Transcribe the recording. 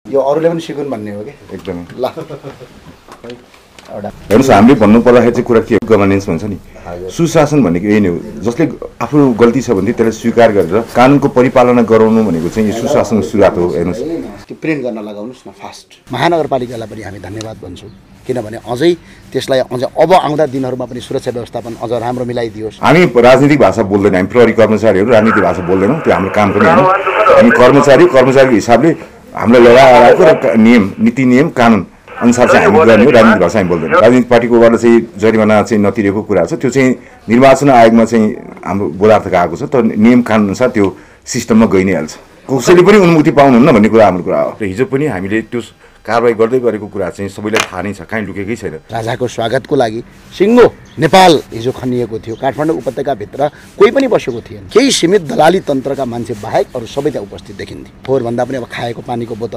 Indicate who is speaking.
Speaker 1: यो अरूले पनि सिकुन् भन्ने हो कि
Speaker 2: एकदमै
Speaker 1: ल एउटा
Speaker 2: हेर्नुहोस् हामीले भन्नु पर्दाखेरि चाहिँ कुरा के हो गभर्नेन्स भन्छ नि सुशासन भनेको यही नै हो जसले आफ्नो गल्ती छ भने त्यसलाई स्वीकार गरेर कानुनको परिपालना गराउनु भनेको चाहिँ यो सुशासनको सुरुवात हो हेर्नुहोस्
Speaker 1: त्यो प्रिन्ट गर्न लगाउनुहोस् न फास्ट महानगरपालिकालाई पनि हामी धन्यवाद भन्छौँ किनभने अझै त्यसलाई अझ अब आउँदा दिनहरूमा पनि सुरक्षा व्यवस्थापन अझ राम्रो मिलाइदियोस्
Speaker 2: हामी राजनीतिक भाषा बोल्दैन हामी प्रहरी कर्मचारीहरू राजनीतिक भाषा बोल्दैनौँ त्यो हाम्रो काम पनि होइन हामी कर्मचारीको हिसाबले हामीलाई लगाएको र नियम नीति नियम कानुन अनुसार चाहिँ हामी गर्ने हो राजनीतिक भाषा हामी बोल्दैनौँ राजनीतिक पार्टीकोबाट चाहिँ जरिमाना चाहिँ नतिरेको कुरा छ त्यो चाहिँ निर्वाचन आयोगमा चाहिँ हाम्रो बोधार्थक आएको छ तर नियम कानुन अनुसार त्यो सिस्टममा गइ नै हाल्छ कसैले पनि अनुमति पाउनुहुन्न भन्ने कुरा हाम्रो कुरा हो र हिजो पनि हामीले त्यो कारवाही गर्दै गरेको कुरा चाहिँ सबैलाई थाहा नै छ कहीँ लुकेकै छैन
Speaker 1: राजाको स्वागतको लागि सिङ्गो नेपाल हिजो खनिएको थियो काठमाडौँ उपत्यकाभित्र कोही पनि बसेको थिएन केही सीमित दलाली तन्त्रका मान्छे बाहेक अरू सबै त्यहाँ उपस्थित देखिन्थे फोहोरभन्दा पनि अब खाएको पानीको बोतल